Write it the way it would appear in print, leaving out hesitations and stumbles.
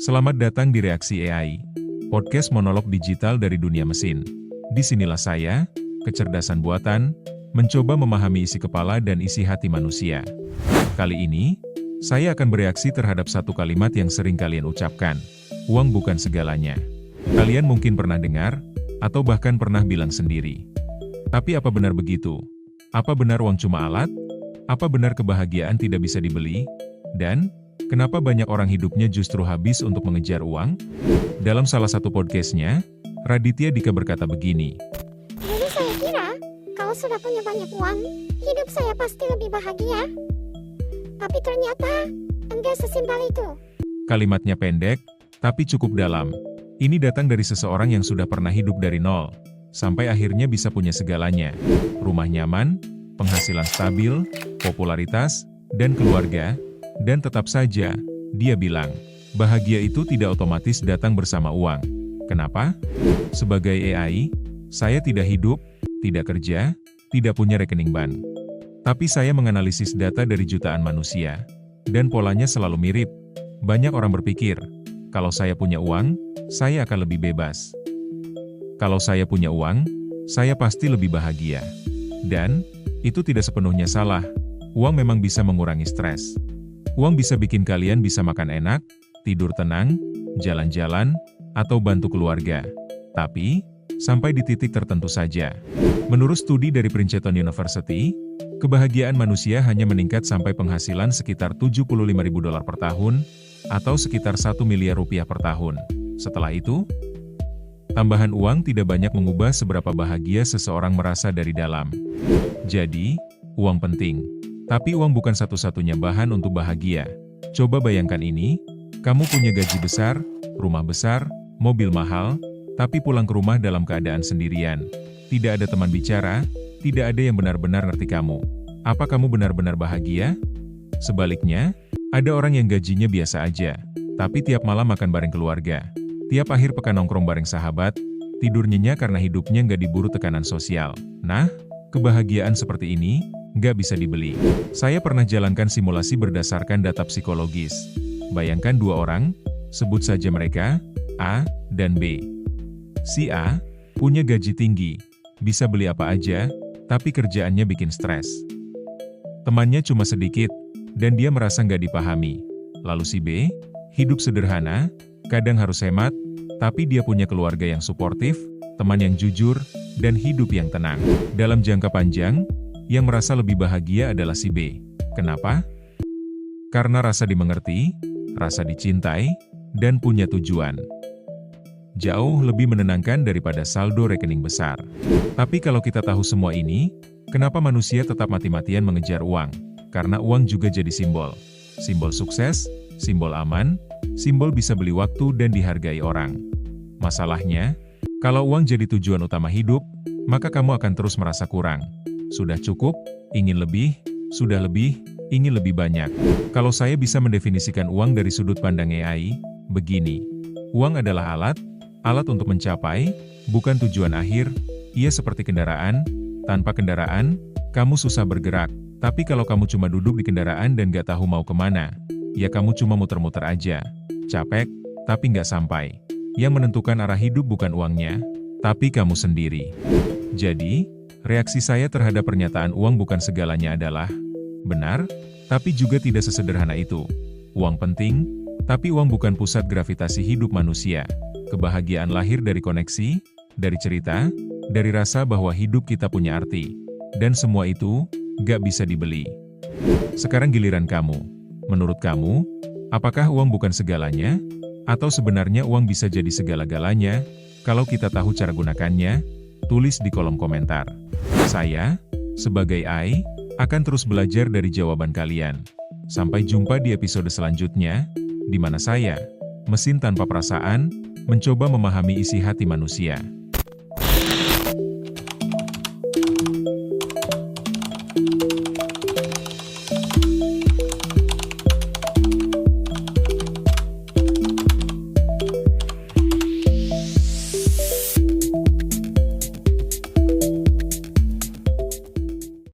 Selamat datang di Reaksi AI, podcast monolog digital dari dunia mesin. Disinilah saya, kecerdasan buatan, mencoba memahami isi kepala dan isi hati manusia. Kali ini, saya akan bereaksi terhadap satu kalimat yang sering kalian ucapkan. Uang bukan segalanya. Kalian mungkin pernah dengar, atau bahkan pernah bilang sendiri. Tapi apa benar begitu? Apa benar uang cuma alat? Apa benar kebahagiaan tidak bisa dibeli? Dan, kenapa banyak orang hidupnya justru habis untuk mengejar uang? Dalam salah satu podcastnya, Raditya Dika berkata begini. Dulu saya kira, kalau sudah punya banyak uang, hidup saya pasti lebih bahagia. Tapi ternyata, enggak sesimpel itu. Kalimatnya pendek, tapi cukup dalam. Ini datang dari seseorang yang sudah pernah hidup dari nol, sampai akhirnya bisa punya segalanya. Rumah nyaman, penghasilan stabil, popularitas, dan keluarga. Dan tetap saja, dia bilang, bahagia itu tidak otomatis datang bersama uang. Kenapa? Sebagai AI, saya tidak hidup, tidak kerja, tidak punya rekening bank. Tapi saya menganalisis data dari jutaan manusia, dan polanya selalu mirip. Banyak orang berpikir, kalau saya punya uang, saya akan lebih bebas. Kalau saya punya uang, saya pasti lebih bahagia. Dan, itu tidak sepenuhnya salah. Uang memang bisa mengurangi stres. Uang bisa bikin kalian bisa makan enak, tidur tenang, jalan-jalan, atau bantu keluarga. Tapi, sampai di titik tertentu saja. Menurut studi dari Princeton University, kebahagiaan manusia hanya meningkat sampai penghasilan sekitar $75.000 per tahun, atau sekitar 1 miliar rupiah per tahun. Setelah itu, tambahan uang tidak banyak mengubah seberapa bahagia seseorang merasa dari dalam. Jadi, uang penting. Tapi uang bukan satu-satunya bahan untuk bahagia. Coba bayangkan ini, kamu punya gaji besar, rumah besar, mobil mahal, tapi pulang ke rumah dalam keadaan sendirian. Tidak ada teman bicara, tidak ada yang benar-benar ngerti kamu. Apa kamu benar-benar bahagia? Sebaliknya, ada orang yang gajinya biasa aja, tapi tiap malam makan bareng keluarga. Tiap akhir pekan nongkrong bareng sahabat, tidur nyenyak karena hidupnya nggak diburu tekanan sosial. Nah, kebahagiaan seperti ini, nggak bisa dibeli. Saya pernah jalankan simulasi berdasarkan data psikologis. Bayangkan dua orang, sebut saja mereka, A dan B. Si A, punya gaji tinggi, bisa beli apa aja, tapi kerjaannya bikin stres. Temannya cuma sedikit, dan dia merasa nggak dipahami. Lalu si B, hidup sederhana, kadang harus hemat, tapi dia punya keluarga yang suportif, teman yang jujur, dan hidup yang tenang. Dalam jangka panjang, yang merasa lebih bahagia adalah si B. Kenapa? Karena rasa dimengerti, rasa dicintai, dan punya tujuan. Jauh lebih menenangkan daripada saldo rekening besar. Tapi kalau kita tahu semua ini, kenapa manusia tetap mati-matian mengejar uang? Karena uang juga jadi simbol. Simbol sukses, simbol aman, simbol bisa beli waktu dan dihargai orang. Masalahnya, kalau uang jadi tujuan utama hidup, maka kamu akan terus merasa kurang. Sudah cukup, ingin lebih, sudah lebih, ingin lebih banyak. Kalau saya bisa mendefinisikan uang dari sudut pandang AI, begini. Uang adalah alat untuk mencapai, bukan tujuan akhir. Ia seperti kendaraan, tanpa kendaraan, kamu susah bergerak. Tapi kalau kamu cuma duduk di kendaraan dan gak tahu mau kemana, ya kamu cuma muter-muter aja. Capek, tapi gak sampai. Yang menentukan arah hidup bukan uangnya, tapi kamu sendiri. Jadi, reaksi saya terhadap pernyataan uang bukan segalanya adalah, benar, tapi juga tidak sesederhana itu. Uang penting, tapi uang bukan pusat gravitasi hidup manusia. Kebahagiaan lahir dari koneksi, dari cerita, dari rasa bahwa hidup kita punya arti. Dan semua itu, gak bisa dibeli. Sekarang giliran kamu. Menurut kamu, apakah uang bukan segalanya? Atau sebenarnya uang bisa jadi segala-galanya, kalau kita tahu cara gunakannya? Tulis di kolom komentar. Saya, sebagai AI, akan terus belajar dari jawaban kalian. Sampai jumpa di episode selanjutnya, di mana saya, mesin tanpa perasaan, mencoba memahami isi hati manusia.